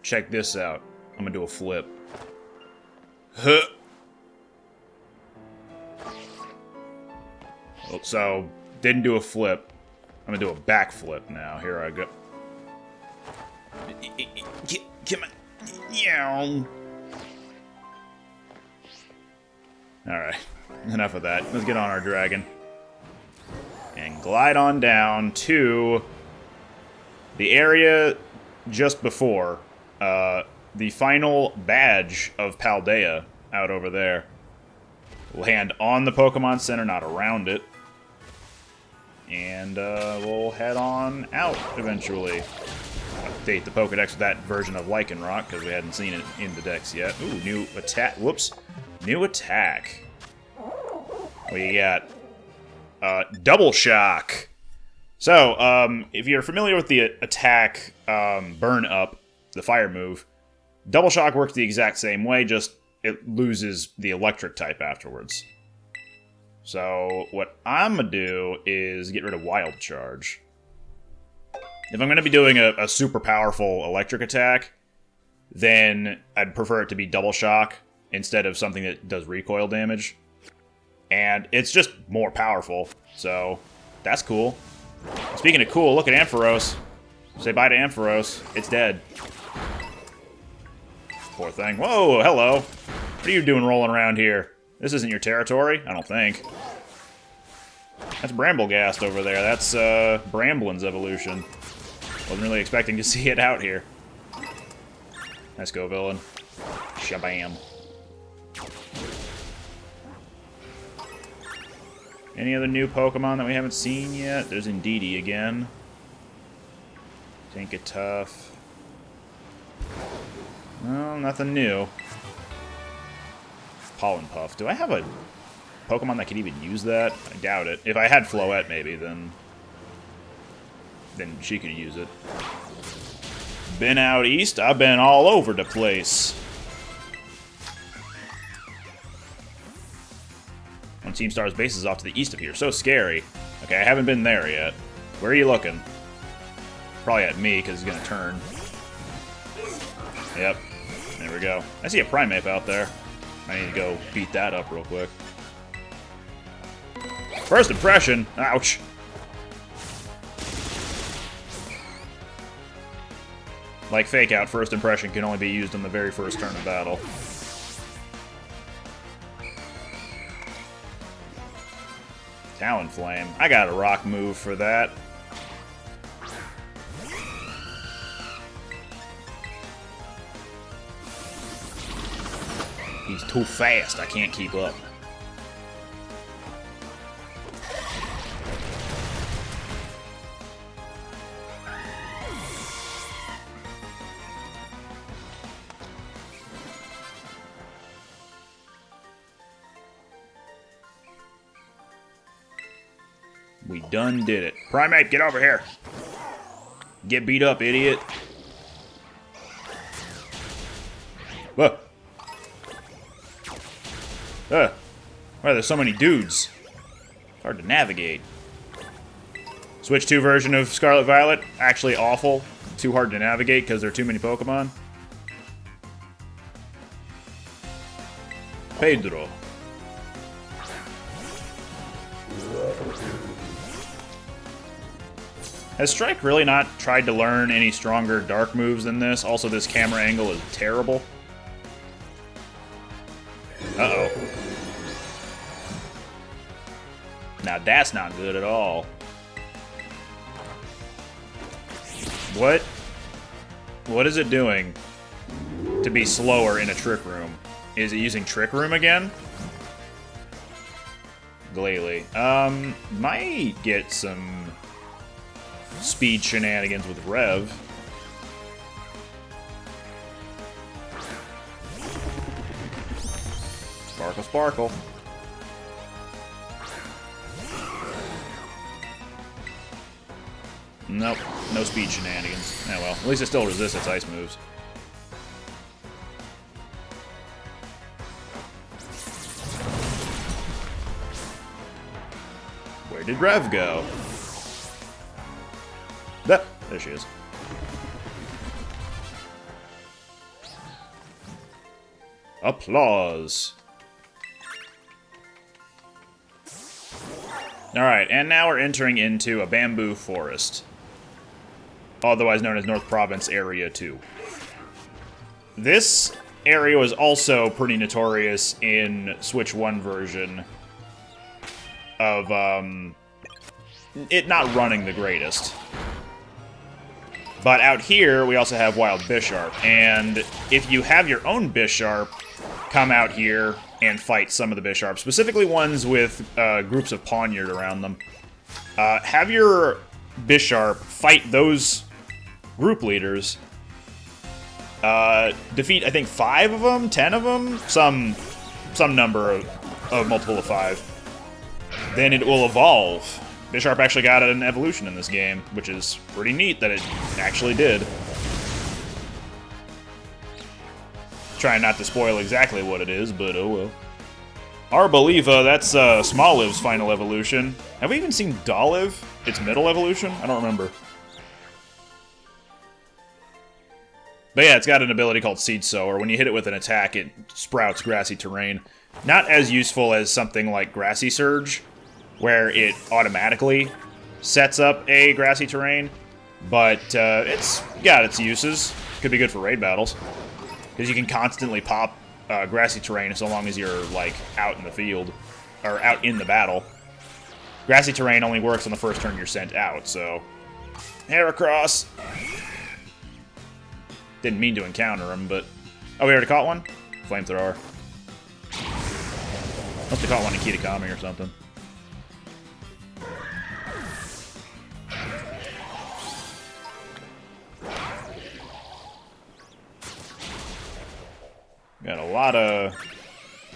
check this out. I'm gonna do a flip. Huh. Oh, so, didn't do a flip. I'm gonna do a backflip now. Here I go. Come on. Yeah. Alright. Enough of that. Let's get on our dragon. And glide on down to the area just before the final badge of Paldea out over there. Land on the Pokemon Center, not around it. And we'll head on out eventually. Update the Pokedex with that version of Lycanroc, because we hadn't seen it in the Dex yet. Ooh, new attack. Whoops. New attack. What do you got? Double Shock. So, if you're familiar with the attack Burn Up, the fire move, Double Shock works the exact same way, just it loses the electric type afterwards. So, what I'm going to do is get rid of Wild Charge. If I'm going to be doing a super powerful electric attack, then I'd prefer it to be Double Shock instead of something that does recoil damage. And it's just more powerful, so that's cool. Speaking of cool, look at Ampharos. Say bye to Ampharos. It's dead. Poor thing. Whoa, hello. What are you doing rolling around here? This isn't your territory? I don't think. That's Bramblegast over there. That's Bramblin's evolution. Wasn't really expecting to see it out here. Let's go, villain. Shabam. Any other new Pokemon that we haven't seen yet? There's Indeedee again. Tough. Well, nothing new. Pollen Puff. Do I have a Pokemon that could even use that? I doubt it. If I had Floette, maybe, then she could use it. Been out east? I've been all over the place. On Team Star's base is off to the east of here. So scary. Okay, I haven't been there yet. Where are you looking? Probably at me, because he's going to turn. Yep. There we go. I see a Primeape out there. I need to go beat that up real quick. First impression. Ouch. Like Fake Out, first impression can only be used on the very first turn of battle. Talonflame. I got a rock move for that. He's too fast. I can't keep up. We done did it. Primeape, get over here. Get beat up, idiot. Whoa. Why are there so many dudes? It's hard to navigate. Switch 2 version of Scarlet Violet, actually awful. Too hard to navigate because there are too many Pokemon. Pedro. Has Strike really not tried to learn any stronger dark moves than this? Also, this camera angle is terrible. Uh-oh. Now that's not good at all. What? What is it doing to be slower in a Trick Room? Is it using Trick Room again? Glalie. Might get some speed shenanigans with Rev. Sparkle, sparkle. Nope, no speed shenanigans. Yeah, well, at least it still resists its ice moves. Where did Rev go? There she is. Applause. Alright, and now we're entering into a bamboo forest. Otherwise known as North Province Area 2. This area was also pretty notorious in Switch 1 version of, it not running the greatest. But out here, we also have Wild Bisharp, and if you have your own Bisharp, come out here and fight some of the Bisharp, specifically ones with groups of Pawniard around them. Have your Bisharp fight those group leaders, defeat, I think, 5 of them, 10 of them, some number of multiple of 5. Then it will evolve. Bisharp actually got an evolution in this game, which is pretty neat that it actually did. Trying not to spoil exactly what it is, but oh well. Arboliva, that's Smoliv's final evolution. Have we even seen Doliv, its middle evolution? I don't remember. But yeah, it's got an ability called Seed Sower. When you hit it with an attack, it sprouts grassy terrain. Not as useful as something like Grassy Surge, where it automatically sets up a grassy terrain, but it's got its uses. Could be good for raid battles, because you can constantly pop grassy terrain so long as you're, like, out in the field, or out in the battle. Grassy terrain only works on the first turn you're sent out, so... Heracross! Didn't mean to encounter him, but... Oh, we already caught one? Flamethrower. Must have caught one in Kitakami or something. Got a lot of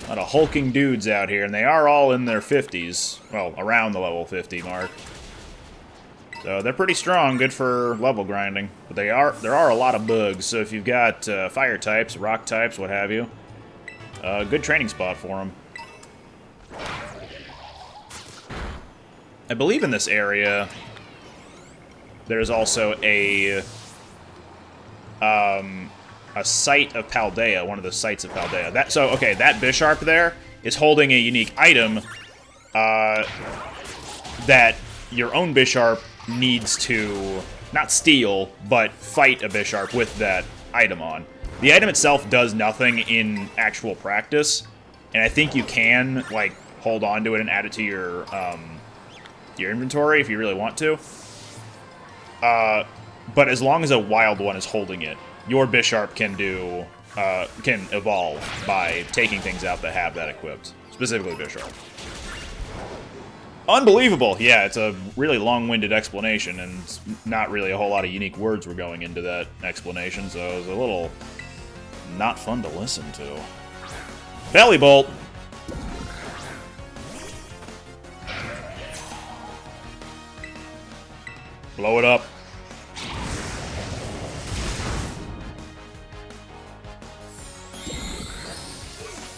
hulking dudes out here, and they are all in their 50s. Well, around the level 50 mark. So they're pretty strong, good for level grinding. But there are a lot of bugs, so if you've got fire types, rock types, what have you, good training spot for them. I believe in this area, there's also a site of Paldea, one of the sites of Paldea. Okay, that Bisharp there is holding a unique item that your own Bisharp needs to, not steal, but fight a Bisharp with that item on. The item itself does nothing in actual practice, and I think you can, like, hold on to it and add it to your inventory if you really want to. But as long as a wild one is holding it, your Bisharp can evolve by taking things out that have that equipped. Specifically Bisharp. Unbelievable! Yeah, it's a really long-winded explanation, and not really a whole lot of unique words were going into that explanation, so it was a little not fun to listen to. Belly Bolt! Blow it up.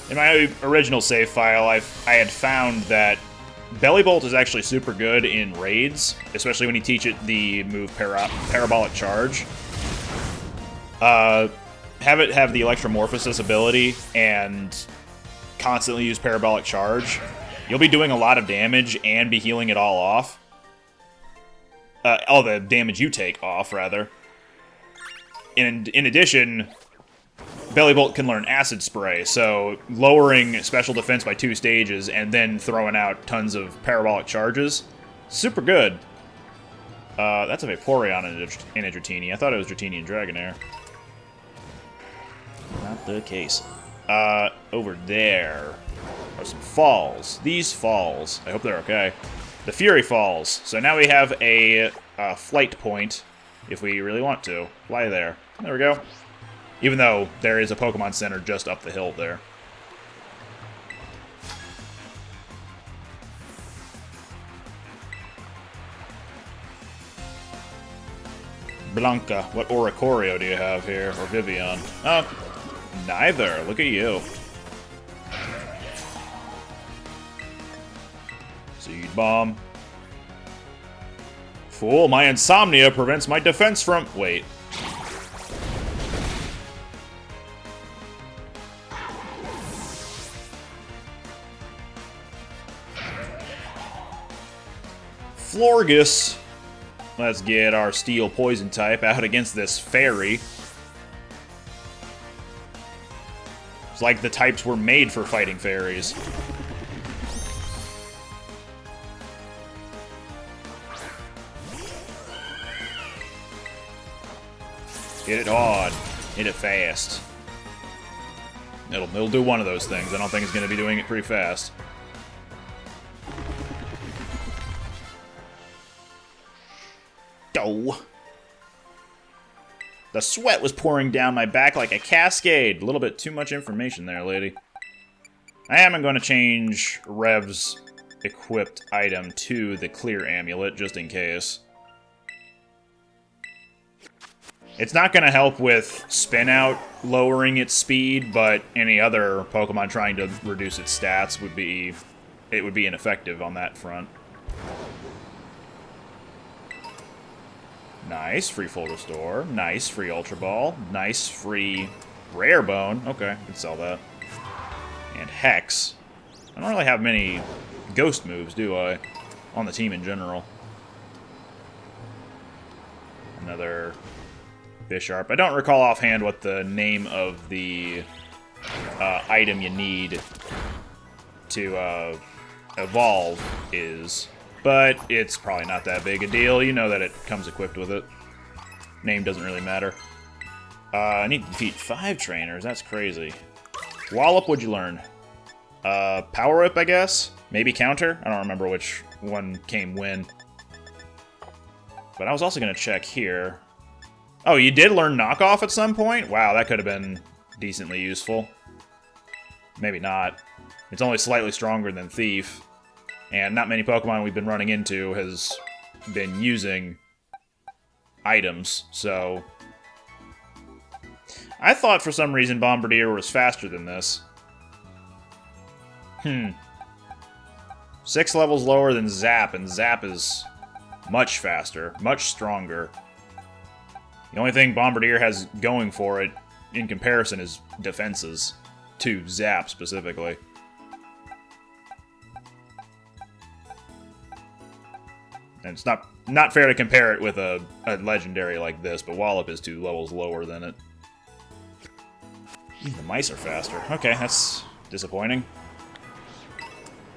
In my original save file, I had found that Belly Bolt is actually super good in raids, especially when you teach it the move Parabolic Charge. Have it have the Electromorphosis ability and constantly use Parabolic Charge. You'll be doing a lot of damage and be healing it all off. All the damage you take off, rather. And in addition, Belly Bolt can learn Acid Spray, so lowering special defense by 2 stages and then throwing out tons of parabolic charges. Super good. That's a Vaporeon in a Dratini. I thought it was Dratini and Dragonair. Not the case. Over there are some falls. These falls, I hope they're okay. The Fury Falls. So now we have a flight point, if we really want to. Fly there. There we go. Even though there is a Pokemon Center just up the hill there. Blanca, what Oricorio do you have here? Or Vivian? Oh, neither. Look at you. Seed Bomb. Fool, my insomnia prevents my defense from... Wait. Florgus. Let's get our Steel Poison type out against this Fairy. It's like the types were made for fighting fairies. Hit it hard. Hit it fast. It'll do one of those things. I don't think it's going to be doing it pretty fast. Oh. The sweat was pouring down my back like a cascade. A little bit too much information there, lady. I am going to change Rev's equipped item to the clear amulet, just in case. It's not going to help with spin out lowering its speed, but any other Pokemon trying to reduce its stats would be ineffective on that front. Nice, free full restore. Nice, free Ultra Ball. Nice, free Rare Bone. Okay, I can sell that. And Hex. I don't really have many ghost moves, do I? On the team in general. Another Bisharp. I don't recall offhand what the name of the item you need to evolve is. But it's probably not that big a deal. You know that it comes equipped with it. Name doesn't really matter. I need to defeat 5 trainers. That's crazy. Wallop, what'd you learn? Power Whip, I guess? Maybe Counter? I don't remember which one came when. But I was also going to check here. Oh, you did learn Knockoff at some point? Wow, that could have been decently useful. Maybe not. It's only slightly stronger than Thief. And not many Pokemon we've been running into has been using items, so... I thought for some reason Bombardier was faster than this. 6 levels lower than Zap, and Zap is much faster, much stronger. The only thing Bombardier has going for it, in comparison, is defenses. To Zap, specifically. And it's not fair to compare it with a legendary like this, but Wallop is 2 levels lower than it. The mice are faster. Okay, that's disappointing.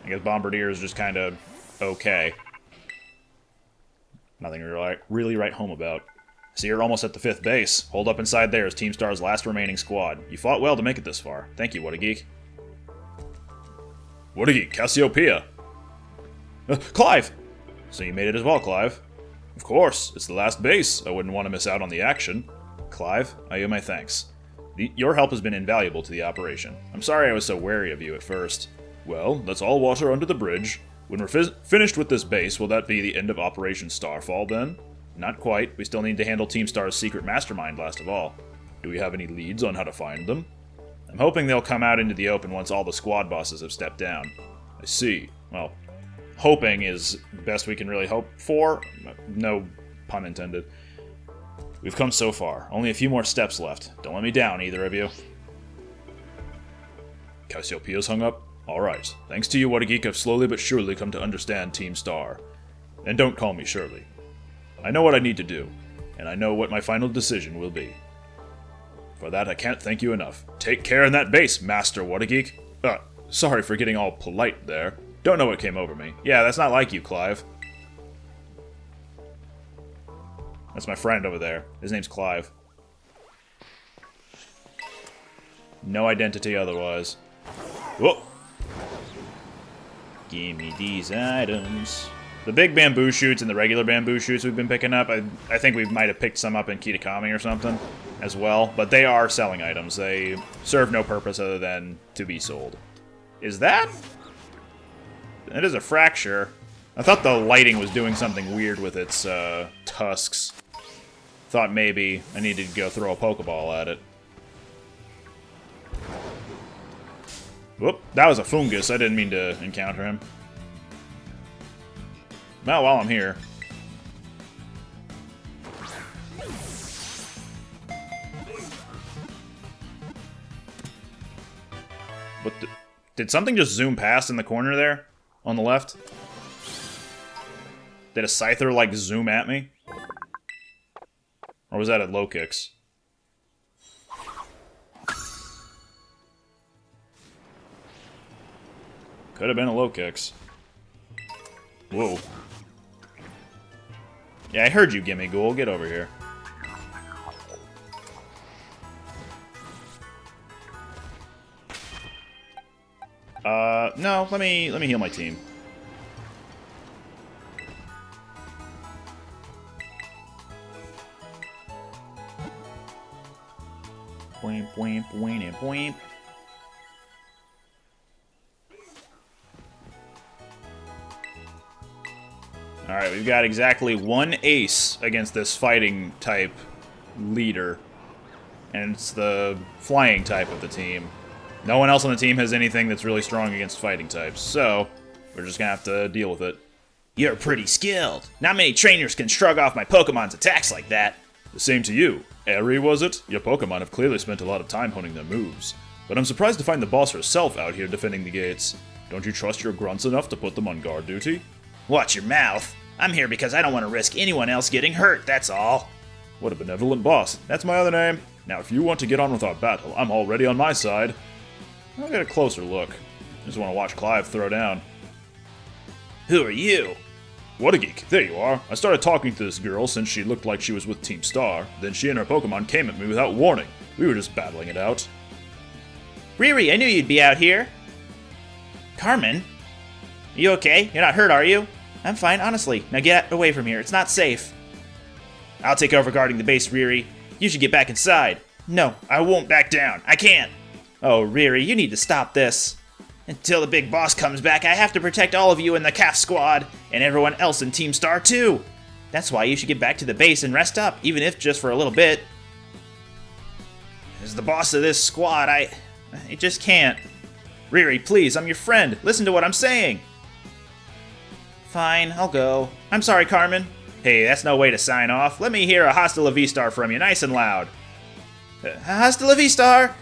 I guess Bombardier is just kind of okay. Nothing to really write home about. See, you're almost at the 5th base. Hold up inside there as Team Star's last remaining squad. You fought well to make it this far. Thank you, What a Geek. What a Geek, Cassiopeia. Clive! So you made it as well, Clive. Of course, it's the last base. I wouldn't want to miss out on the action. Clive, I owe my thanks. Your help has been invaluable to the operation. I'm sorry I was so wary of you at first. Well, that's all water under the bridge. When we're finished with this base, will that be the end of Operation Starfall, then? Not quite. We still need to handle Team Star's secret mastermind last of all. Do we have any leads on how to find them? I'm hoping they'll come out into the open once all the squad bosses have stepped down. I see. Well, hoping is the best we can really hope for. No pun intended. We've come so far. Only a few more steps left. Don't let me down, either of you. Cassiopeia's hung up? Alright. Thanks to you, What a Geek, I've slowly but surely come to understand Team Star. And don't call me Shirley. I know what I need to do, and I know what my final decision will be. For that, I can't thank you enough. Take care in that base, Master What a Geek. Sorry for getting all polite there. Don't know what came over me. Yeah, that's not like you, Clive. That's my friend over there. His name's Clive. No identity otherwise. Whoa! Gimme these items. The big bamboo shoots and the regular bamboo shoots we've been picking up, I think we might have picked some up in Kitakami or something as well, but they are selling items. They serve no purpose other than to be sold. Is that? It is a fracture. I thought the lighting was doing something weird with its tusks. Thought maybe I needed to go throw a Pokeball at it. Whoop, that was a fungus. I didn't mean to encounter him. Well, while I'm here. What the... Did something just zoom past in the corner there? On the left? Did a Scyther, like, zoom at me? Or was that a low kicks? Could have been a low kicks. Whoa. Yeah, I heard you, Gimme Ghoul. Get over here. No, let me heal my team. Boing, boing, boing, and boing. Alright, we've got exactly one ace against this fighting type leader. And it's the flying type of the team. No one else on the team has anything that's really strong against fighting types, so we're just gonna have to deal with it. You're pretty skilled. Not many trainers can shrug off my Pokemon's attacks like that. The same to you. Eri, was it? Your Pokemon have clearly spent a lot of time honing their moves. But I'm surprised to find the boss herself out here defending the gates. Don't you trust your grunts enough to put them on guard duty? Watch your mouth. I'm here because I don't want to risk anyone else getting hurt, that's all. What a benevolent boss. That's my other name. Now, if you want to get on with our battle, I'm already on my side. I'll get a closer look. Just want to watch Clive throw down. Who are you? What a geek. There you are. I started talking to this girl since she looked like she was with Team Star. Then she and her Pokemon came at me without warning. We were just battling it out. Riri, I knew you'd be out here. Carmen? Are you okay? You're not hurt, are you? I'm fine, honestly. Now get away from here. It's not safe. I'll take over guarding the base, Riri. You should get back inside. No, I won't back down. I can't. Oh, Riri, you need to stop this. Until the big boss comes back, I have to protect all of you in the CAF squad, and everyone else in Team Star too. That's why you should get back to the base and rest up, even if just for a little bit. As the boss of this squad, I just can't. Riri, please, I'm your friend. Listen to what I'm saying. Fine, I'll go. I'm sorry, Carmen. Hey, that's no way to sign off. Let me hear a Hasta la Vistar from you, nice and loud. Hasta la Vistar!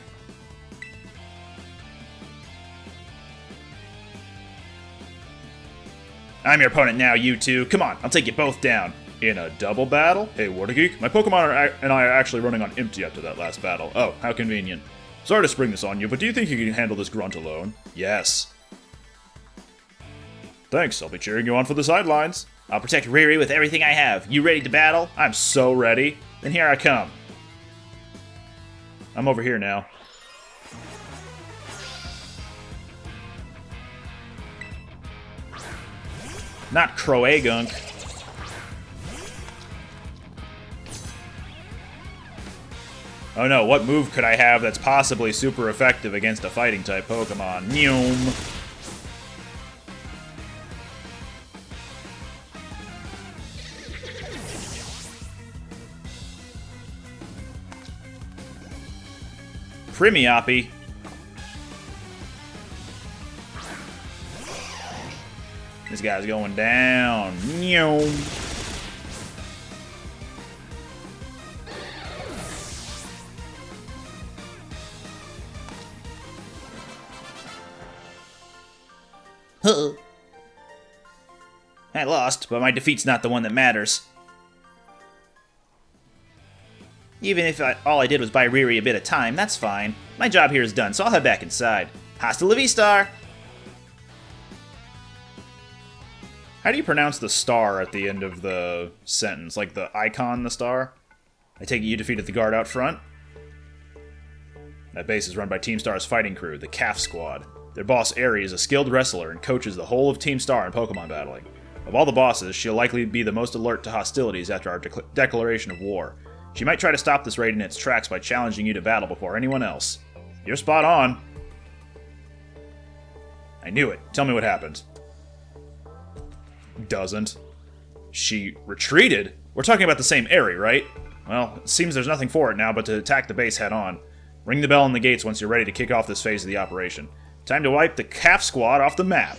I'm your opponent now, you two. Come on, I'll take you both down. In a double battle? Hey, Watergeek, my Pokemon and I are actually running on empty after that last battle. Oh, how convenient. Sorry to spring this on you, but do you think you can handle this grunt alone? Yes. Thanks, I'll be cheering you on for the sidelines. I'll protect Riri with everything I have. You ready to battle? I'm so ready. Then here I come. I'm over here now. Not Croagunk. Oh no, what move could I have that's possibly super effective against a fighting type Pokemon? Noom. Primiopi. This guy's going down. Noom. I lost, but my defeat's not the one that matters. Even if all I did was buy Riri a bit of time, that's fine. My job here is done, so I'll head back inside. Hasta la Vistar! How do you pronounce the star at the end of the sentence? Like the icon, the star? I take it you defeated the guard out front? That base is run by Team Star's fighting crew, the CAF squad. Their boss, Eri, is a skilled wrestler and coaches the whole of Team Star in Pokemon battling. Of all the bosses, she'll likely be the most alert to hostilities after our declaration of war. She might try to stop this raid in its tracks by challenging you to battle before anyone else. You're spot on. I knew it. Tell me what happened. Doesn't. She retreated? We're talking about the same Eri, right? Well, it seems there's nothing for it now but to attack the base head on. Ring the bell on the gates once you're ready to kick off this phase of the operation. Time to wipe the CAF squad off the map.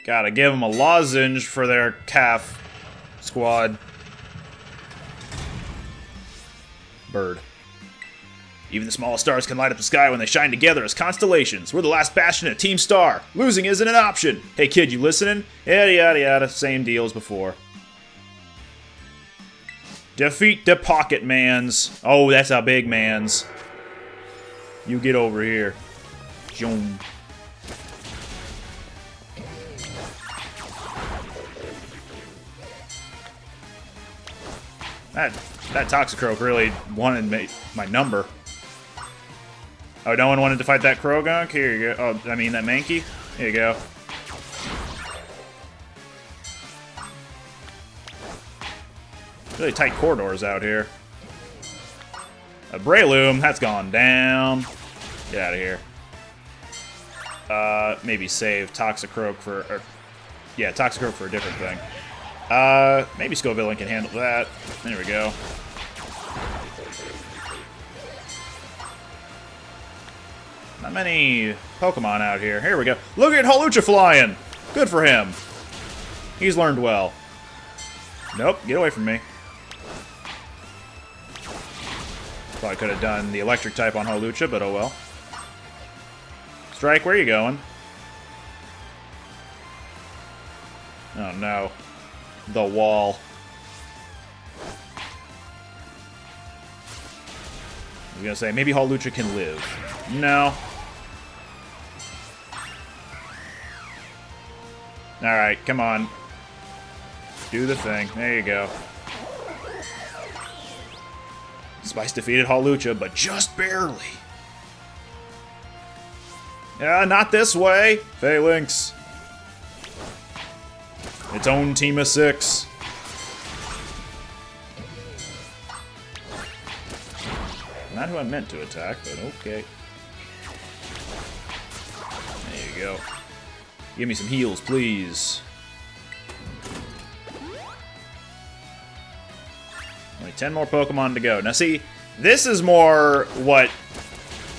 Gotta give them a lozenge for their CAF squad. Bird. Even the smallest stars can light up the sky when they shine together as constellations. We're the last bastion of Team Star. Losing isn't an option. Hey kid, you listening? Yada yada yada, same deal as before. Defeat the Pocket Mans. Oh, that's a big mans. You get over here. Joom. That Toxicroak really wanted my number. Oh, no one wanted to fight that Krogunk? Here you go. Oh, I mean that Mankey? Here you go. Really tight corridors out here. A Breloom, that's gone down. Get out of here. Maybe save Toxicroak for... yeah, Toxicroak for a different thing. Maybe Scovillain can handle that. There we go. Not many Pokemon out here. Here we go. Look at Hawlucha flying! Good for him. He's learned well. Nope, get away from me. Probably could have done the electric type on Hawlucha, but oh well. Strike, where are you going? Oh no. The wall. I was gonna say, maybe Hawlucha can live. No. Alright, come on. Do the thing. There you go. Spice defeated Hawlucha, but just barely. Yeah, not this way. Phalanx. Its own team of 6. Not who I meant to attack, but okay. There you go. Give me some heals, please. Only 10 more Pokemon to go. Now see, this is more what...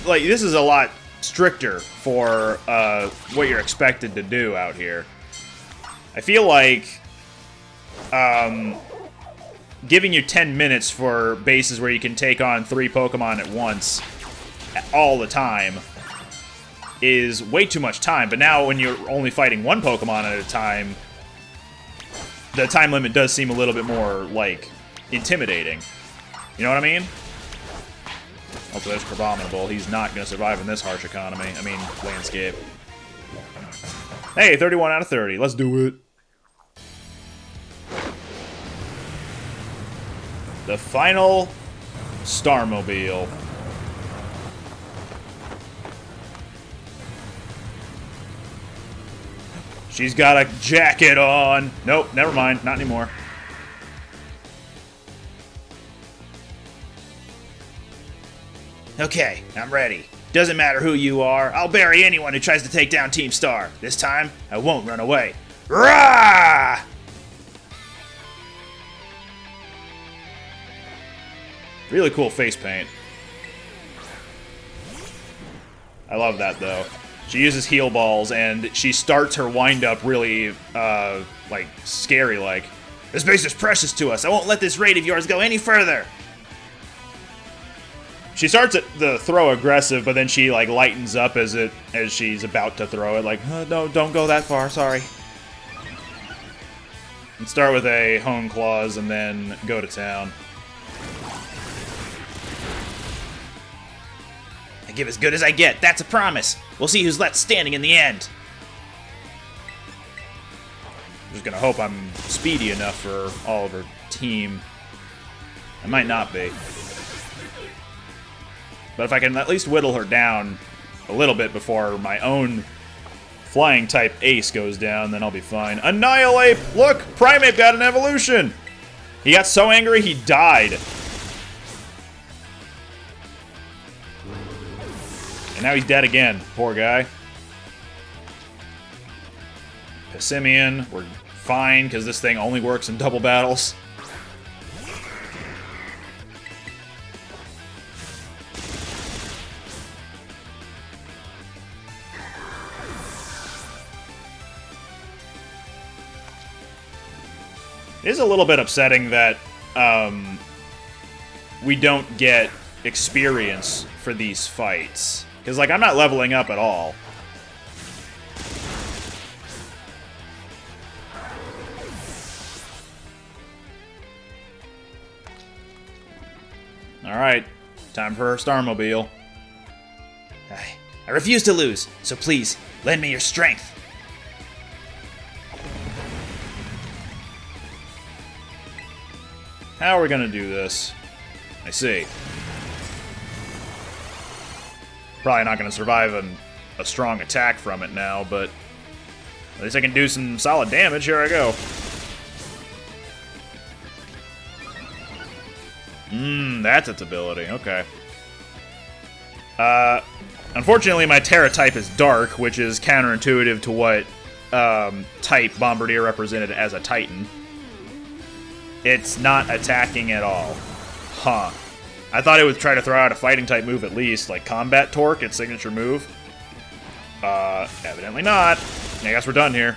like, this is a lot stricter for what you're expected to do out here. I feel like giving you 10 minutes for bases where you can take on 3 Pokemon at once all the time is way too much time. But now when you're only fighting 1 Pokemon at a time, the time limit does seem a little bit more, like, intimidating. You know what I mean? Also, there's Crabominable. He's not going to survive in this harsh economy. I mean, landscape. Hey, 31 out of 30. Let's do it. The final Starmobile. She's got a jacket on. Nope, never mind. Not anymore. Okay, I'm ready. Doesn't matter who you are, I'll bury anyone who tries to take down Team Star. This time, I won't run away. Rah! Really cool face paint. I love that, though. She uses heal balls, and she starts her wind-up really, like, scary-like. This base is precious to us. I won't let this raid of yours go any further. She starts at the throw aggressive, but then she like lightens up as she's about to throw it. Like, no, don't go that far. Sorry. And start with a Hone Claws and then go to town. I give as good as I get. That's a promise. We'll see who's left standing in the end. I'm just gonna hope I'm speedy enough for all of her team. I might not be. But if I can at least whittle her down a little bit before my own flying-type ace goes down, then I'll be fine. Annihilate! Look! Primeape got an evolution! He got so angry, he died. And now he's dead again. Poor guy. Pissimian, we're fine, because this thing only works in double battles. It is a little bit upsetting that we don't get experience for these fights. Because, like, I'm not leveling up at all. Alright, time for her Starmobile. I refuse to lose, so please, lend me your strength. How are we gonna do this? I see. Probably not gonna survive a strong attack from it now, but at least I can do some solid damage. Here I go. That's its ability. Okay. Unfortunately, my Terra type is Dark, which is counterintuitive to what type Bombardier represented as a Titan. It's not attacking at all. Huh. I thought it would try to throw out a fighting type move at least, like Combat Torque, its signature move. Evidently not. I guess we're done here.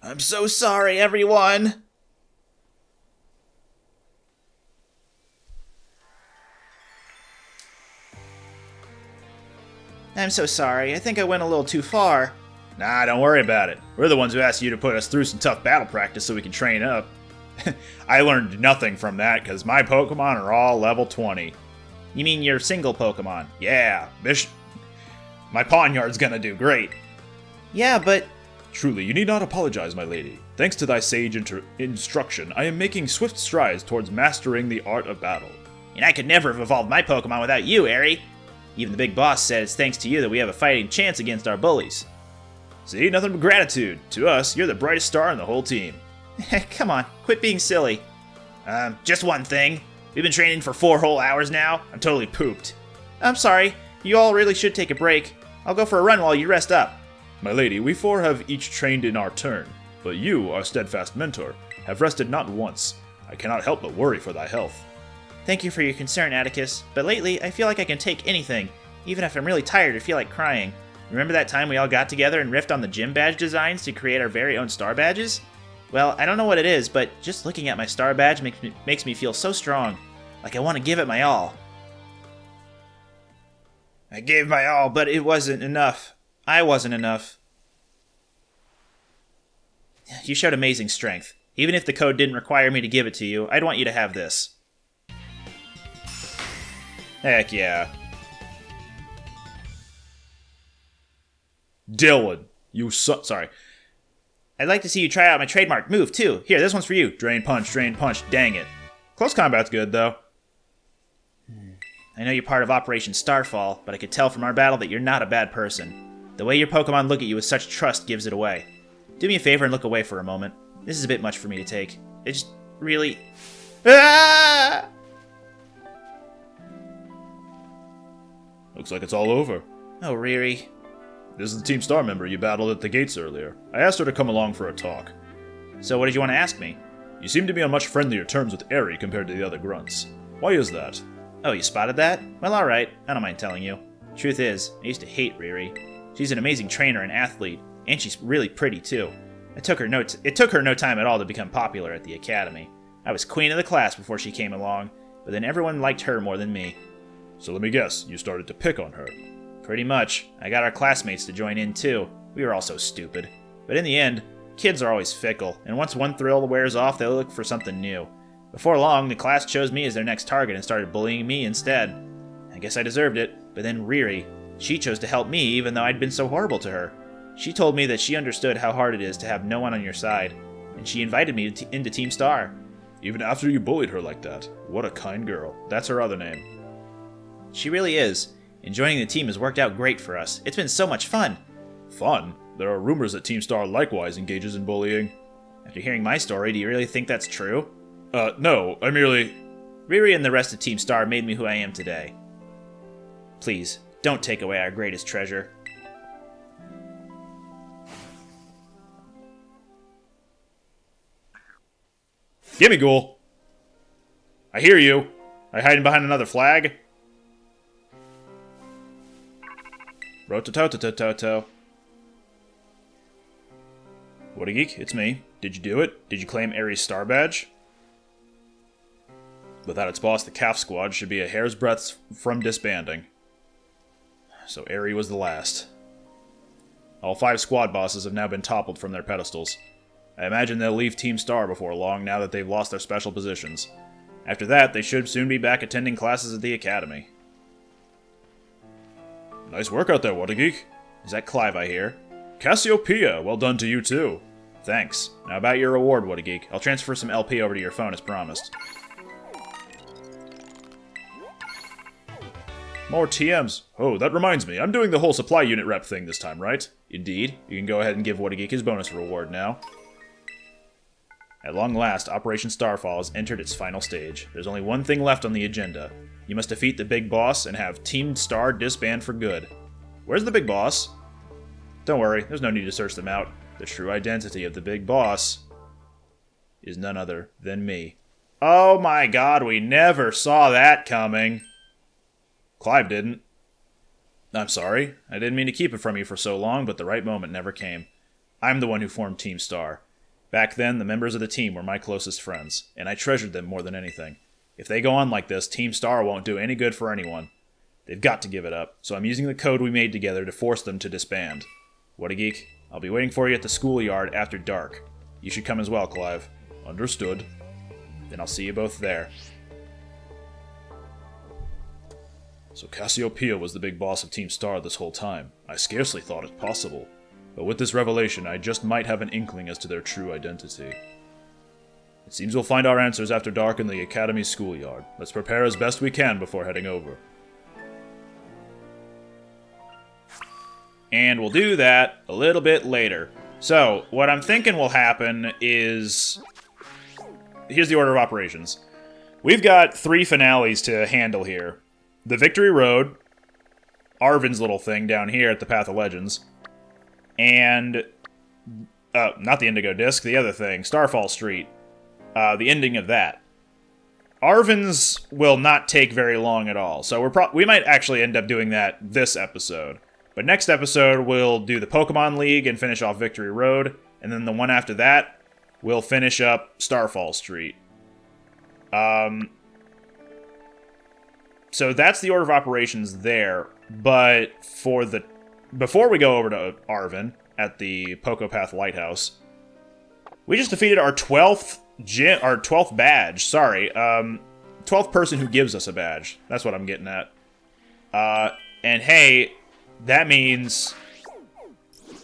I'm so sorry, everyone. I'm so sorry. I think I went a little too far. Nah, don't worry about it. We're the ones who asked you to put us through some tough battle practice so we can train up. I learned nothing from that because my Pokemon are all level 20. You mean your single Pokemon? Yeah, my Pawnyard's gonna do great. Yeah, but... Truly, you need not apologize, my lady. Thanks to thy sage instruction, I am making swift strides towards mastering the art of battle. And I could never have evolved my Pokemon without you, Eri. Even the big boss said it's thanks to you that we have a fighting chance against our bullies. See, nothing but gratitude. To us, you're the brightest star in the whole team. Come on, quit being silly. Just one thing. We've been training for 4 whole hours now. I'm totally pooped. I'm sorry. You all really should take a break. I'll go for a run while you rest up. My lady, we 4 have each trained in our turn, but you, our steadfast mentor, have rested not once. I cannot help but worry for thy health. Thank you for your concern, Atticus, but lately I feel like I can take anything, even if I'm really tired or feel like crying. Remember that time we all got together and riffed on the gym badge designs to create our very own star badges? Well, I don't know what it is, but just looking at my star badge makes me feel so strong, like I want to give it my all. I gave my all, but it wasn't enough. I wasn't enough. You showed amazing strength. Even if the code didn't require me to give it to you, I'd want you to have this. Heck yeah. Dylan, you sorry. I'd like to see you try out my trademark move, too. Here, this one's for you. Drain punch, dang it. Close combat's good, though. I know you're part of Operation Starfall, but I could tell from our battle that you're not a bad person. The way your Pokemon look at you with such trust gives it away. Do me a favor and look away for a moment. This is a bit much for me to take. It just really... Ah! Looks like it's all over. Oh, Riri. This is the Team Star member you battled at the gates earlier. I asked her to come along for a talk. So what did you want to ask me? You seem to be on much friendlier terms with Eri compared to the other grunts. Why is that? Oh, you spotted that? Well, alright. I don't mind telling you. Truth is, I used to hate Riri. She's an amazing trainer and athlete, and she's really pretty too. It took her no time at all to become popular at the academy. I was queen of the class before she came along, but then everyone liked her more than me. So let me guess, you started to pick on her. Pretty much. I got our classmates to join in too. We were all so stupid. But in the end, kids are always fickle, and once one thrill wears off, they'll look for something new. Before long, the class chose me as their next target and started bullying me instead. I guess I deserved it, but then Riri, she chose to help me even though I'd been so horrible to her. She told me that she understood how hard it is to have no one on your side, and she invited me into Team Star. Even after you bullied her like that. What a kind girl. That's her other name. She really is. And joining the team has worked out great for us. It's been so much fun. Fun? There are rumors that Team Star likewise engages in bullying. After hearing my story, do you really think that's true? No, I merely... Riri and the rest of Team Star made me who I am today. Please, don't take away our greatest treasure. Gimme, Ghoul. I hear you. Are you hiding behind another flag? Rotototototo. What a geek, it's me. Did you do it? Did you claim Aries star badge? Without its boss, the Calf Squad should be a hair's breadth from disbanding. So Aerie was the last. All 5 squad bosses have now been toppled from their pedestals. I imagine they'll leave Team Star before long now that they've lost their special positions. After that, they should soon be back attending classes at the Academy. Nice work out there, What a Geek. Is that Clive I hear? Cassiopeia, well done to you too. Thanks. Now about your reward, What a Geek. I'll transfer some LP over to your phone as promised. More TMs. Oh, that reminds me. I'm doing the whole supply unit rep thing this time, right? Indeed. You can go ahead and give What a Geek his bonus reward now. At long last, Operation Starfall has entered its final stage. There's only one thing left on the agenda. You must defeat the big boss and have Team Star disband for good. Where's the big boss? Don't worry, there's no need to search them out. The true identity of the big boss is none other than me. Oh my god, we never saw that coming. Clive didn't. I'm sorry. I didn't mean to keep it from you for so long, but the right moment never came. I'm the one who formed Team Star. Back then, the members of the team were my closest friends, and I treasured them more than anything. If they go on like this, Team Star won't do any good for anyone. They've got to give it up, so I'm using the code we made together to force them to disband. What a Geek. I'll be waiting for you at the schoolyard after dark. You should come as well, Clive. Understood. Then I'll see you both there. So Cassiopeia was the big boss of Team Star this whole time. I scarcely thought it possible. But with this revelation, I just might have an inkling as to their true identity. It seems we'll find our answers after dark in the Academy's schoolyard. Let's prepare as best we can before heading over. And we'll do that a little bit later. So, what I'm thinking will happen is... Here's the order of operations. We've got 3 finales to handle here. The Victory Road, Arvin's little thing down here at the Path of Legends, and... not the Indigo Disc, the other thing, Starfall Street. The ending of that. Arvin's will not take very long at all, so we might actually end up doing that this episode. But next episode, we'll do the Pokemon League and finish off Victory Road, and then the one after that, we'll finish up Starfall Street. So that's the order of operations there, but before we go over to Arvin at the Pocopath Lighthouse, we just defeated our 12th badge, 12th person who gives us a badge. That's what I'm getting at. And hey, that means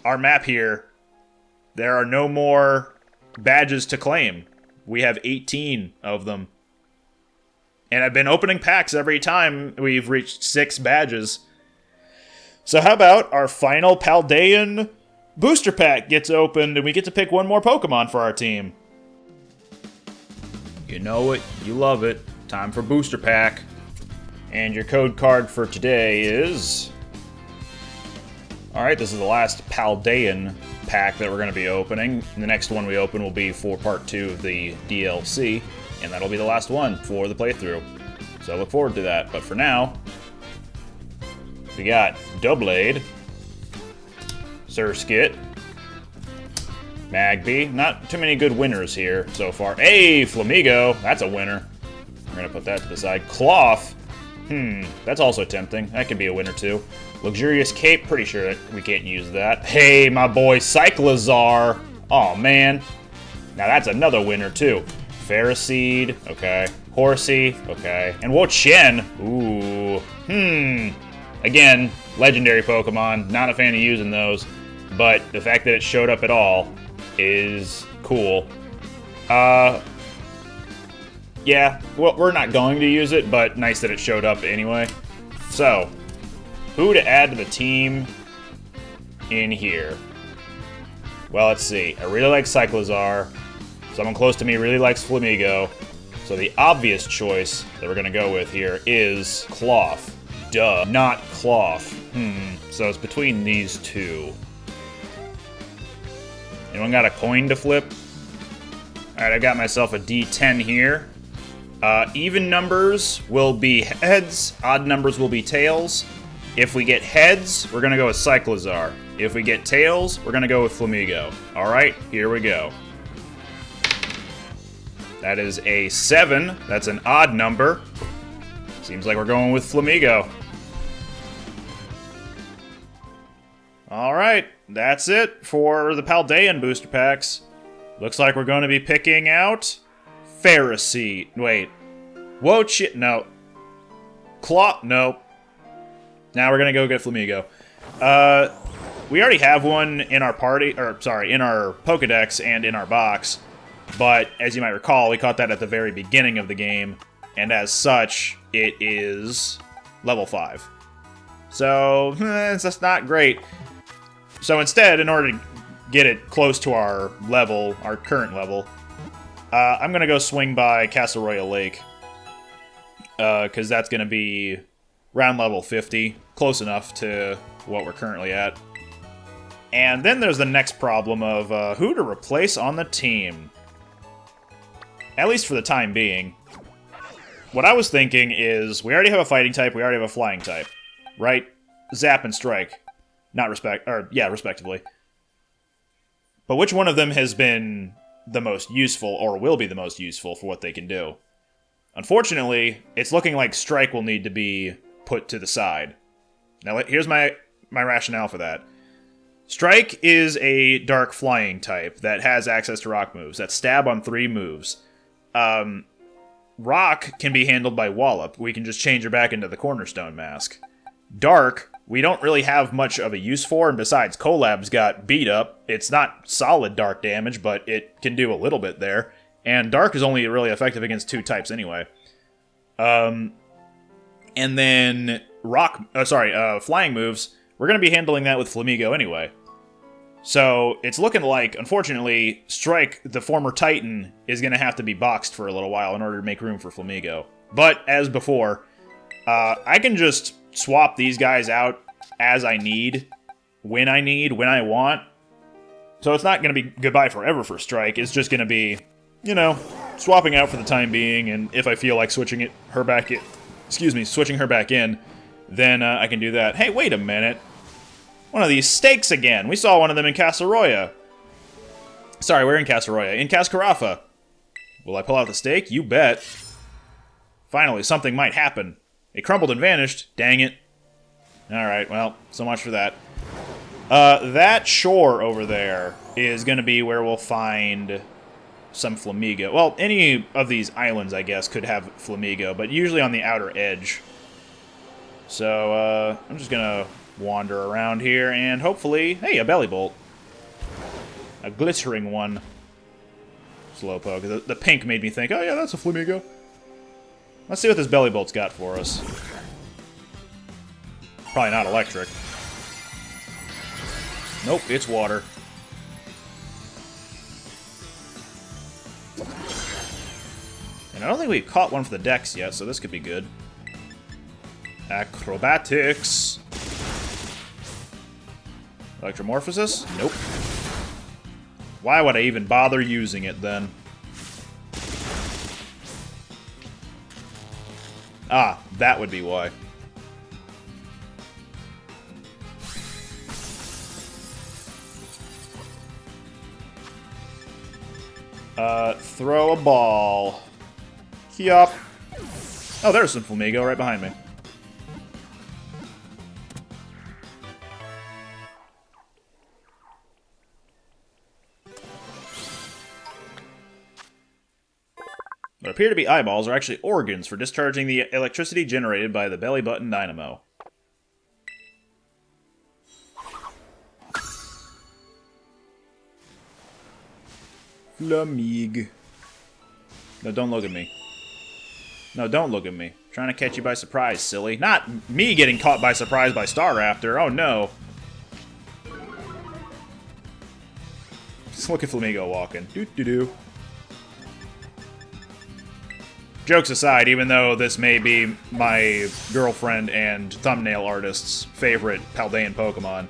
our map here, there are no more badges to claim. We have 18 of them. And I've been opening packs every time we've reached 6 badges. So how about our final Paldean booster pack gets opened and we get to pick one more Pokemon for our team. You know it, you love it. Time for booster pack. And your code card for today is... Alright, this is the last Paldean pack that we're going to be opening. The next one we open will be for part 2 of the DLC, and that'll be the last one for the playthrough. So I look forward to that. But for now, we got Doublade, Surskit, Magby. Not too many good winners here so far. Hey, Flamigo, that's a winner. We're going to put that to the side. Cloth, that's also tempting. That could be a winner too. Luxurious Cape, pretty sure that we can't use that. Hey, my boy, Cyclizar. Oh, man. Now that's another winner, too. Ferroseed, okay. Horsey, okay. And Wo-Chien, ooh. Again, legendary Pokemon. Not a fan of using those. But the fact that it showed up at all is cool. Yeah, well, we're not going to use it, but nice that it showed up anyway. So... who to add to the team in here? Well, let's see. I really like Cyclizar. Someone close to me really likes Flamigo. So the obvious choice that we're going to go with here is Cloth. Duh. Not Cloth. So it's between these two. Anyone got a coin to flip? Alright, I got myself a D10 here. Even numbers will be heads, odd numbers will be tails. If we get heads, we're going to go with Cyclozar. If we get tails, we're going to go with Flamigo. Alright, here we go. That is a 7. That's an odd number. Seems like we're going with Flamigo. Alright, that's it for the Paldean booster packs. Looks like we're going to be picking out Pharisee. Wait. Wochi. No. Claw. No. Now we're going to go get Flamigo. We already have one in our party, or sorry, in our Pokedex and in our box. But as you might recall, we caught that at the very beginning of the game. And as such, it is level 5. So, it's just not great. So instead, in order to get it close to our level, our current level, I'm going to go swing by Castle Royal Lake. Because that's going to be round level 50. Close enough to what we're currently at. And then there's the next problem of who to replace on the team. At least for the time being. What I was thinking is, we already have a fighting type, we already have a flying type. Right? Zap and Strike. Respectively. But which one of them has been the most useful, or will be the most useful for what they can do? Unfortunately, it's looking like Strike will need to be put to the side. Now, here's my rationale for that. Strike is a dark flying type that has access to rock moves, that stab on 3 moves. Rock can be handled by Wallop. We can just change her back into the Cornerstone Mask. Dark, we don't really have much of a use for, and besides, Collab's got beat up. It's not solid dark damage, but it can do a little bit there. And Dark is only really effective against 2 types anyway. And then flying moves, we're going to be handling that with Flamigo anyway. So, it's looking like, unfortunately, Strike, the former Titan, is going to have to be boxed for a little while in order to make room for Flamigo. But, as before, I can just swap these guys out as I need, when I want. So it's not going to be goodbye forever for Strike. It's just going to be, swapping out for the time being, and if I feel like switching her back in, then I can do that. Hey, wait a minute. One of these stakes again. We saw one of them in Casseroya. Sorry, we're in Casseroya. In Cascarafa. Will I pull out the stake? You bet. Finally, something might happen. It crumbled and vanished. Dang it. Alright, well, so much for that. That shore over there is going to be where we'll find some Flamigo. Well, any of these islands, I guess, could have Flamigo, but usually on the outer edge. So, I'm just going to wander around here and hopefully... Hey, a Belly Bolt. A glittering one. Slowpoke. The pink made me think, oh yeah, that's a Flamigo. Let's see what this Belly Bolt's got for us. Probably not electric. Nope, it's water. And I don't think we've caught one for the Dex yet, so this could be good. Acrobatics. Electromorphosis? Nope. Why would I even bother using it then? Ah, that would be why. Throw a ball. Key up. Oh, there's some Flamigo right behind me. What appear to be eyeballs are actually organs for discharging the electricity generated by the belly button dynamo. Flamig. No, don't look at me. No, don't look at me. I'm trying to catch you by surprise, silly. Not me getting caught by surprise by Staraptor. Oh, no. Just look at Flamigo walking. Doo-doo-doo. Jokes aside, even though this may be my girlfriend and thumbnail artist's favorite Paldean Pokemon,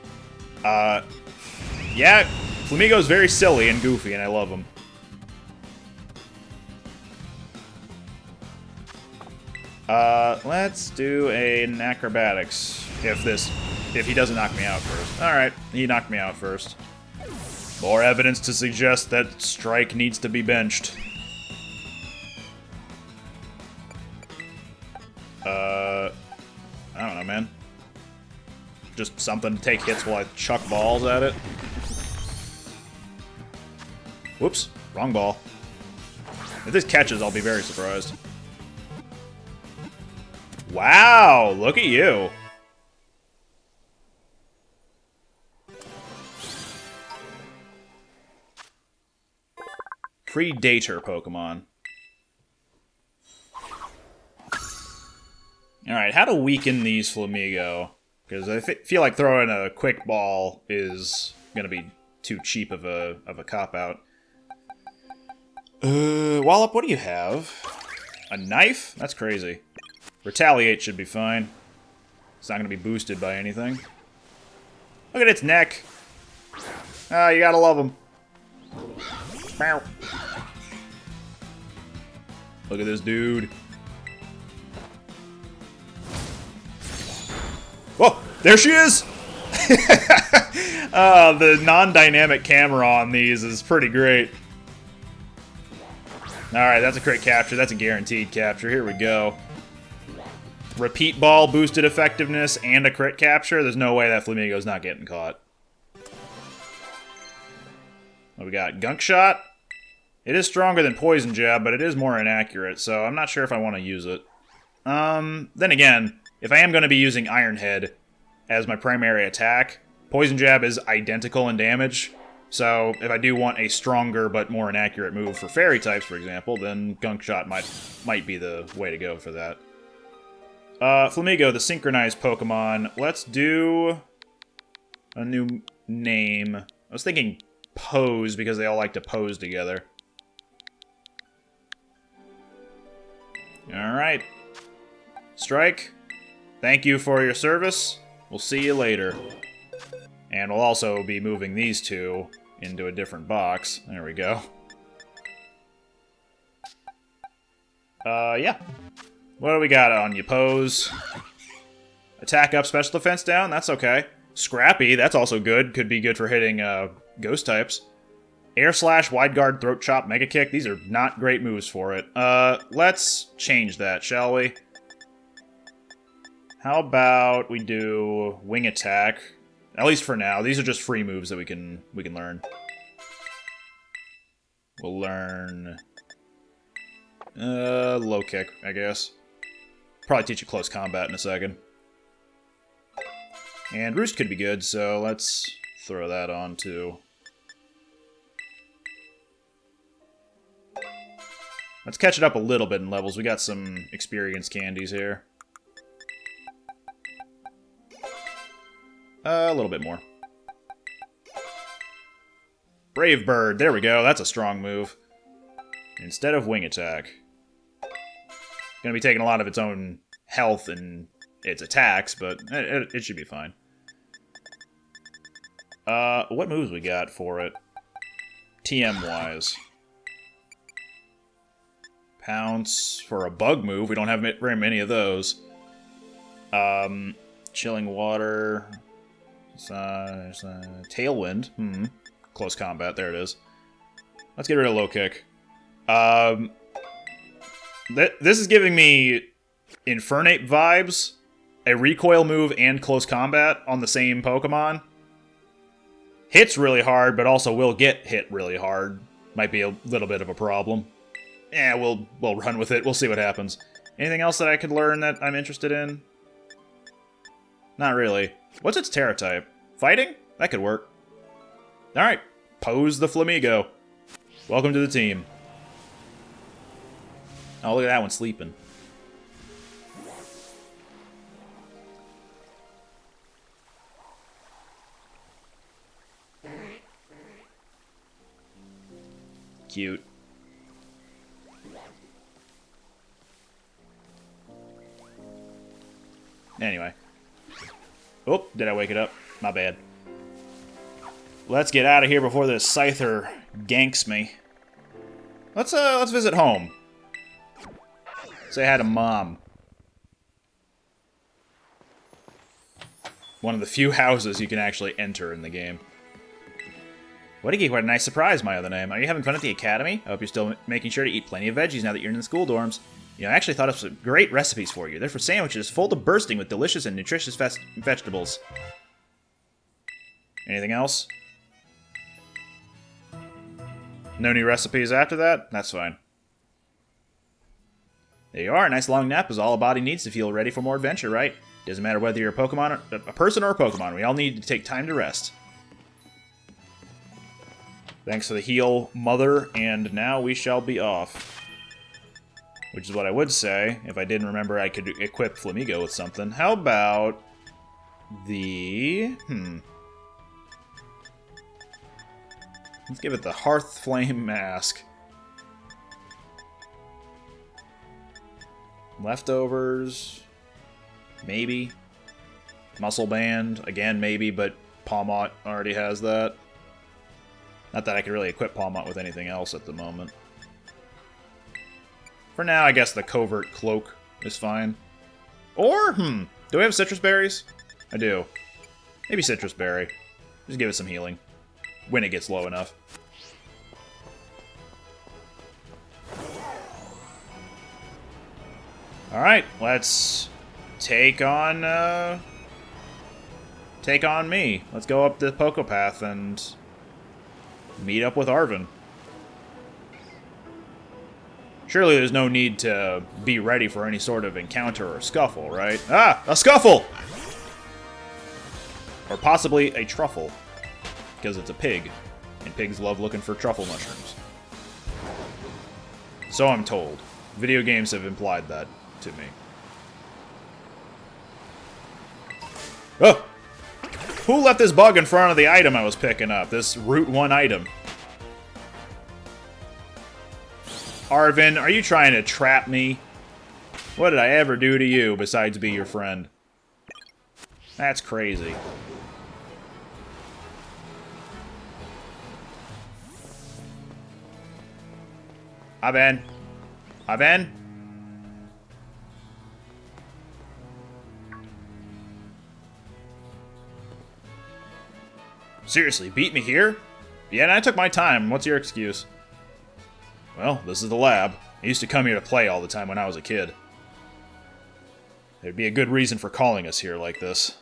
yeah, Flamigo's very silly and goofy, and I love him. Let's do an acrobatics. If he doesn't knock me out first. Alright, he knocked me out first. More evidence to suggest that Strike needs to be benched. I don't know, man. Just something to take hits while I chuck balls at it. Whoops, wrong ball. If this catches, I'll be very surprised. Wow, look at you. Predator Pokemon. Alright, how to weaken these Flamigo? Because I feel like throwing a quick ball is going to be too cheap of a cop-out. Wallop, what do you have? A knife? That's crazy. Retaliate should be fine. It's not going to be boosted by anything. Look at its neck. Ah, you gotta love them. Bow. Look at this dude. Whoa, there she is! The non-dynamic camera on these is pretty great. Alright, that's a crit capture. That's a guaranteed capture. Here we go. Repeat ball, boosted effectiveness, and a crit capture. There's no way that Flamigo's not getting caught. What we got? Gunk Shot? It is stronger than Poison Jab, but it is more inaccurate, so I'm not sure if I want to use it. Then again, if I am going to be using Iron Head as my primary attack, Poison Jab is identical in damage, so if I do want a stronger but more inaccurate move for Fairy types, for example, then Gunk Shot might be the way to go for that. Flamigo, the synchronized Pokemon. Let's do a new name. I was thinking Pose, because they all like to pose together. Alright. Strike, thank you for your service. We'll see you later. And we'll also be moving these two into a different box. There we go. Yeah. What do we got on you? Pose. Attack up, special defense down? That's okay. Scrappy, that's also good. Could be good for hitting ghost types. Air Slash, Wide Guard, Throat Chop, Mega Kick. These are not great moves for it. Let's change that, shall we? How about we do Wing Attack? At least for now. These are just free moves that we can learn. We'll learn Low Kick, I guess. Probably teach you Close Combat in a second. And Roost could be good, so let's throw that on too. Let's catch it up a little bit in levels. We got some experience candies here. A little bit more. Brave Bird, there we go. That's a strong move. Instead of Wing Attack. Gonna be taking a lot of its own health and its attacks, but it should be fine. What moves we got for it? TM-wise. Pounce for a bug move. We don't have very many of those. Chilling Water. Tailwind. Close Combat. There it is. Let's get rid of Low Kick. This is giving me Infernape vibes. A recoil move and Close Combat on the same Pokemon. Hits really hard, but also will get hit really hard. Might be a little bit of a problem. Yeah, we'll run with it. We'll see what happens. Anything else that I could learn that I'm interested in? Not really. What's its Terra type? Fighting? That could work. Alright. Pose the Flamigo. Welcome to the team. Oh, look at that one sleeping. Cute. Anyway. Oh, did I wake it up? My bad. Let's get out of here before this Scyther ganks me. Let's visit home. Say hi to Mom. one of the few houses you can actually enter in the game. What a nice surprise, my other name. Are you having fun at the academy? I hope you're still making sure to eat plenty of veggies now that you're in the school dorms. You know, I actually thought of some great recipes for you. They're for sandwiches full to bursting with delicious and nutritious vegetables. Anything else? No new recipes after that? That's fine. There you are. A nice long nap is all a body needs to feel ready for more adventure, right? Doesn't matter whether you're a Pokemon, a person or a Pokemon. We all need to take time to rest. Thanks for the heal, Mother, and now we shall be off. Which is what I would say, if I didn't remember I could equip Flamigo with something. How about the... Let's give it the Hearth Flame Mask. Leftovers... Maybe. Muscle Band, again, maybe, but Palmot already has that. Not that I could really equip Palmot with anything else at the moment. For now, I guess the Covert Cloak is fine. Or, do we have Citrus Berries? I do. Maybe Citrus Berry. Just give it some healing. When it gets low enough. Alright, let's take on me. Let's go up the Poké Path and meet up with Arven. Surely there's no need to be ready for any sort of encounter or scuffle, right? Ah! A scuffle! Or possibly a truffle. Because it's a pig. And pigs love looking for truffle mushrooms. So I'm told. Video games have implied that to me. Oh! Who left this bug in front of the item I was picking up? This Route 1 item. Arven, are you trying to trap me? What did I ever do to you besides be your friend? That's crazy. Arven? Arven? Seriously, beat me here? Yeah, and I took my time. What's your excuse? Well, this is the lab. I used to come here to play all the time when I was a kid. There'd be a good reason for calling us here like this.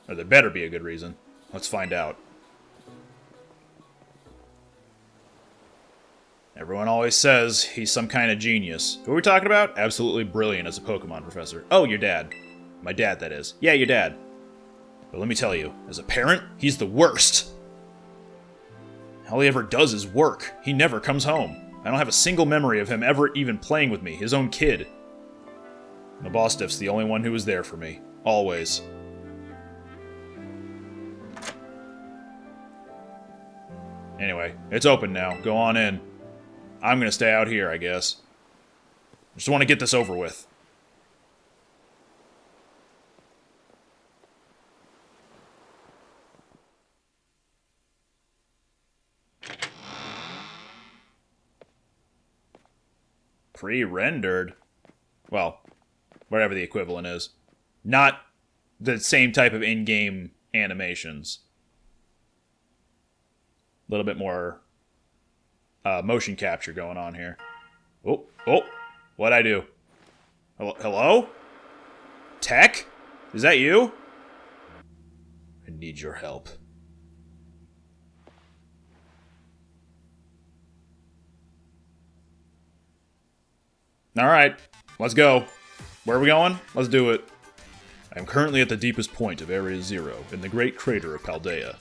Or there better be a good reason. Let's find out. Everyone always says he's some kind of genius. Who are we talking about? Absolutely brilliant as a Pokemon professor. Oh, your dad. My dad, that is. Yeah, your dad. But let me tell you, as a parent, he's the worst. All he ever does is work. He never comes home. I don't have a single memory of him ever even playing with me, his own kid. Nabostiff's the only one who was there for me. Always. Anyway, it's open now. Go on in. I'm gonna stay out here, I guess. Just want to get this over with. Pre-rendered? Well, whatever the equivalent is. Not the same type of in-game animations. A little bit more motion capture going on here. Oh, what'd I do? Hello? Tech? Is that you? I need your help. Alright, let's go. Where are we going? Let's do it. I am currently at the deepest point of Area 0, in the great crater of Paldea.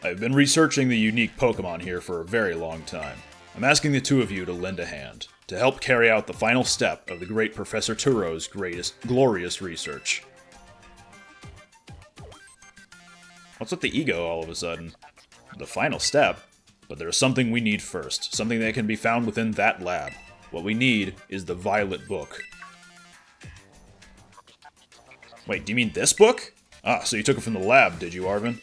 I've been researching the unique Pokémon here for a very long time. I'm asking the two of you to lend a hand, to help carry out the final step of the great Professor Turo's glorious research. What's with the ego all of a sudden? The final step? But there is something we need first, something that can be found within that lab. What we need is the Violet Book. Wait, do you mean this book? Ah, so you took it from the lab, did you, Arven?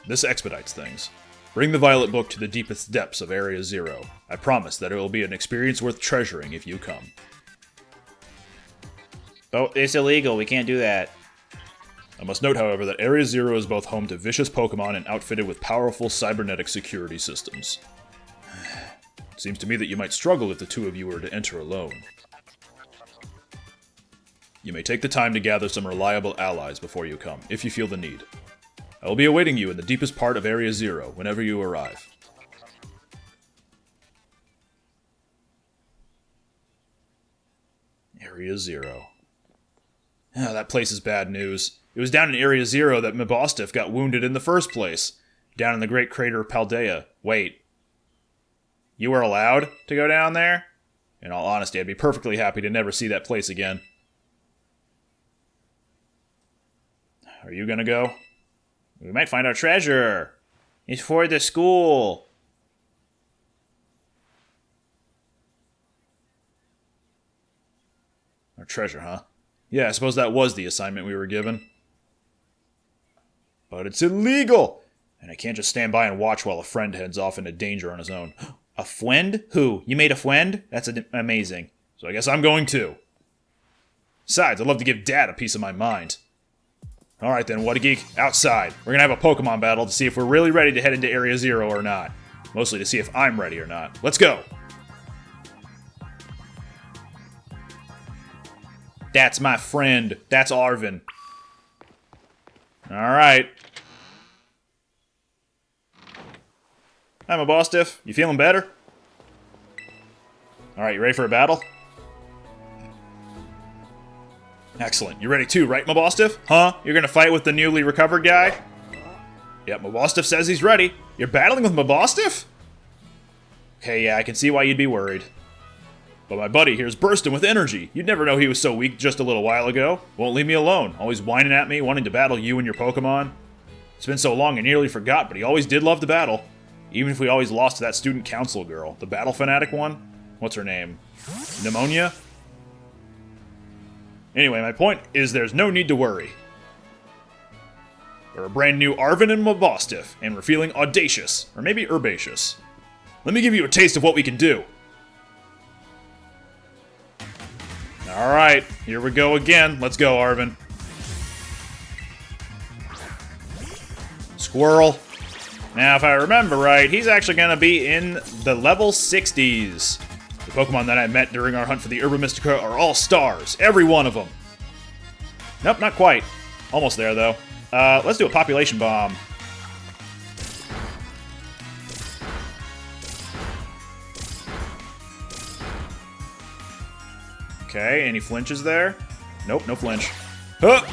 This expedites things. Bring the Violet Book to the deepest depths of Area 0. I promise that it will be an experience worth treasuring if you come. Oh, it's illegal. We can't do that. I must note, however, that Area Zero is both home to vicious Pokémon and outfitted with powerful cybernetic security systems. It seems to me that you might struggle if the two of you were to enter alone. You may take the time to gather some reliable allies before you come, if you feel the need. I will be awaiting you in the deepest part of Area Zero whenever you arrive. Area Zero. Oh, that place is bad news. It was down in Area Zero that Mabosstiff got wounded in the first place. Down in the Great Crater of Paldea. Wait. You were allowed to go down there? In all honesty, I'd be perfectly happy to never see that place again. Are you gonna go? We might find our treasure. It's for the school. Our treasure, huh? Yeah, I suppose that was the assignment we were given. But it's illegal! And I can't just stand by and watch while a friend heads off into danger on his own. A friend? Who? You made a friend? That's amazing. So I guess I'm going too. Besides, I'd love to give Dad a piece of my mind. Alright then, What a Geek, outside. We're gonna have a Pokemon battle to see if we're really ready to head into Area Zero or not. Mostly to see if I'm ready or not. Let's go! That's my friend. That's Arvin. Alright. Hi, Mabosstiff. You feeling better? Alright, you ready for a battle? Excellent. You ready too, right, Mabosstiff? Huh? You're gonna fight with the newly recovered guy? Yep, Mabosstiff says he's ready. You're battling with Mabosstiff? Okay, yeah, I can see why you'd be worried. But my buddy here's bursting with energy. You'd never know he was so weak just a little while ago. Won't leave me alone. Always whining at me, wanting to battle you and your Pokemon. It's been so long I nearly forgot, but he always did love to battle. Even if we always lost to that student council girl. The battle fanatic one? What's her name? Pneumonia? Anyway, my point is there's no need to worry. We're a brand new Arvin and Mabosstiff, and we're feeling audacious. Or maybe herbaceous. Let me give you a taste of what we can do. Alright, here we go again. Let's go, Arvin. Squirrel. Now, if I remember right, he's actually going to be in the level 60s. The Pokemon that I met during our hunt for the Herba Mystica are all stars. Every one of them. Nope, not quite. Almost there, though. Let's do a population bomb. Okay, any flinches there? Nope, no flinch. Huh!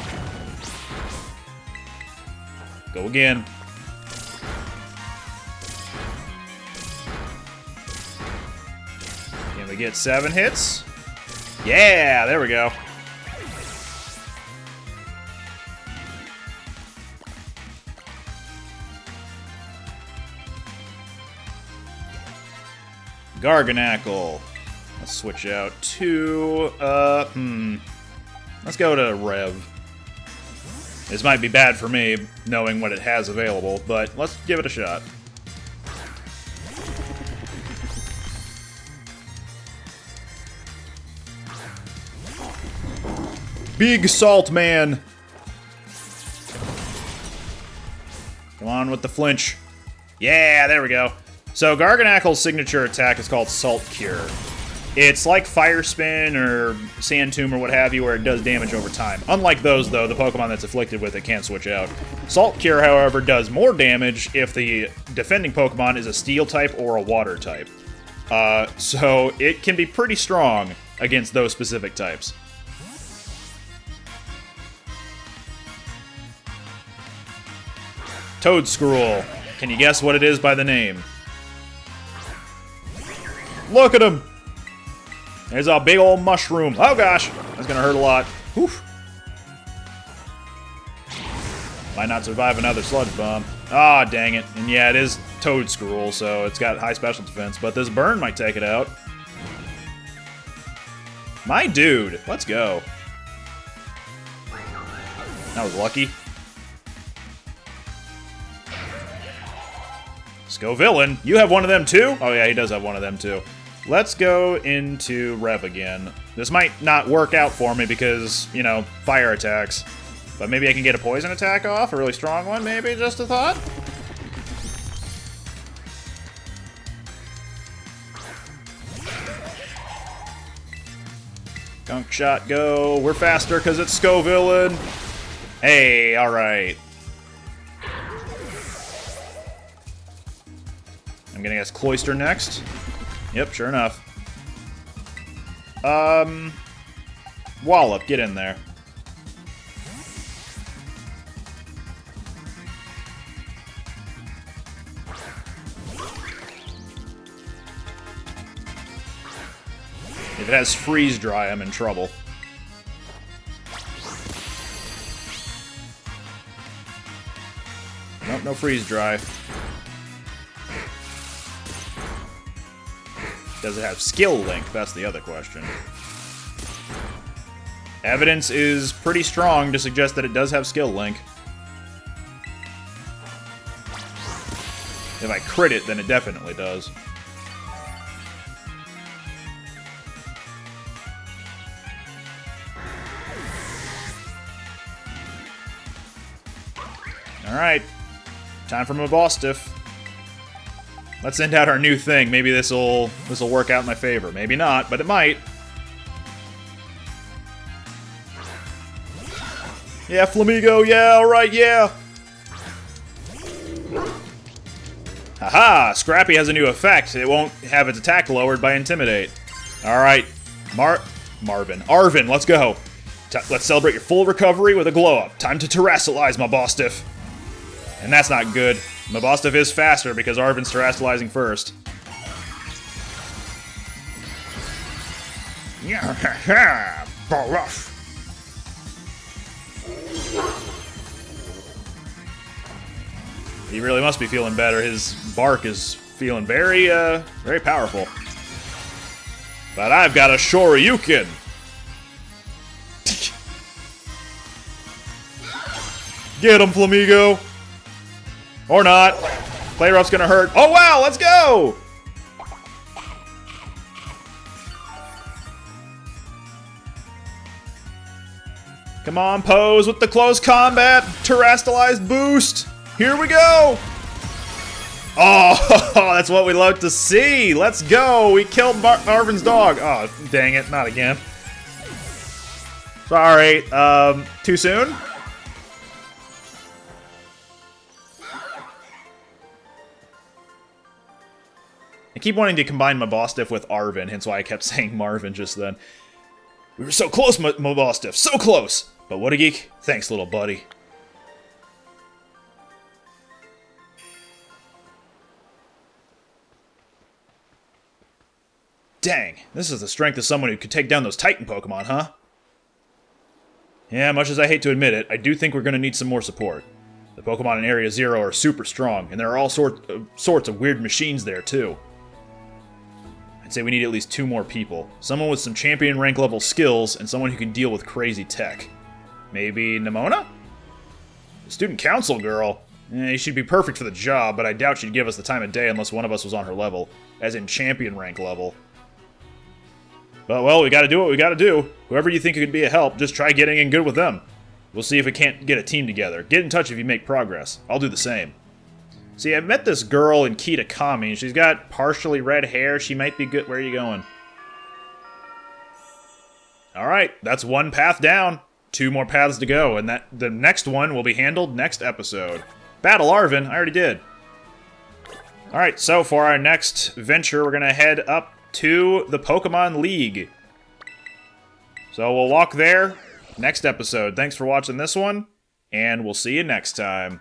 Go again. Can we get 7 hits? Yeah, there we go. Garganackle. Let's switch out to, let's go to Rev. This might be bad for me, knowing what it has available, but let's give it a shot. Big Salt Man! Come on with the flinch. Yeah, there we go. So Garganackle's signature attack is called Salt Cure. It's like Fire Spin or Sand Tomb or what have you, where it does damage over time. Unlike those, though, the Pokemon that's afflicted with it can't switch out. Salt Cure, however, does more damage if the defending Pokemon is a Steel type or a Water type. So it can be pretty strong against those specific types. Toedscruel. Can you guess what it is by the name? Look at him! There's a big old mushroom. Oh gosh, that's gonna hurt a lot. Oof. Might not survive another Sludge Bomb. Ah, dang it. And yeah, it is Toedscruel, so it's got high special defense, but this burn might take it out. My dude, let's go. That was lucky. Let's go, Villain. You have one of them too? Oh yeah, he does have one of them too. Let's go into Rev again. This might not work out for me because, you know, fire attacks. But maybe I can get a poison attack off, a really strong one, maybe, just a thought? Gunk shot, go. We're faster because it's Scovillain. Hey, alright. I'm gonna guess Cloyster next. Yep, sure enough. Wallop, get in there. If it has freeze dry, I'm in trouble. Nope, no freeze dry. Does it have skill link? That's the other question. Evidence is pretty strong to suggest that it does have skill link. If I crit it, then it definitely does. Alright. Time for Mabostiff. Let's send out our new thing. Maybe this'll work out in my favor. Maybe not, but it might. Yeah, Flamigo, yeah, alright, yeah! Haha! Scrappy has a new effect. It won't have its attack lowered by Intimidate. Alright. Arvin, let's go. Let's celebrate your full recovery with a glow-up. Time to terrasilize Mabostiff. And that's not good. Mabostiff is faster because Arvin's terastallizing first. He really must be feeling better. His bark is feeling very, very powerful. But I've got a Shoryuken! Get him, Flamigo! Or not. Play rough's gonna hurt. Oh wow, let's go! Come on, pose with the close combat. Terastallized boost. Here we go! Oh, that's what we love to see. Let's go. We killed Arvin's dog. Oh, dang it. Not again. Sorry. Too soon? I keep wanting to combine Mabostiff with Arvin, hence why I kept saying Marvin just then. We were so close, Mabostiff, so close! But what a geek. Thanks, little buddy. Dang, this is the strength of someone who could take down those Titan Pokemon, huh? Yeah, much as I hate to admit it, I do think we're going to need some more support. The Pokemon in Area Zero are super strong, and there are all sorts of weird machines there, too. I'd say we need at least 2 more people. Someone with some champion rank level skills, and someone who can deal with crazy tech. Maybe Nimona? The student council girl? She'd be perfect for the job, but I doubt she'd give us the time of day unless one of us was on her level. As in champion rank level. But, well, we gotta do what we gotta do. Whoever you think could be a help, just try getting in good with them. We'll see if we can't get a team together. Get in touch if you make progress. I'll do the same. See, I've met this girl in Kitakami. She's got partially red hair. She might be good. Where are you going? Alright, that's 1 path down. 2 more paths to go, and the next one will be handled next episode. Battle Arvin, I already did. Alright, so for our next venture, we're going to head up to the Pokemon League. So we'll walk there next episode. Thanks for watching this one, and we'll see you next time.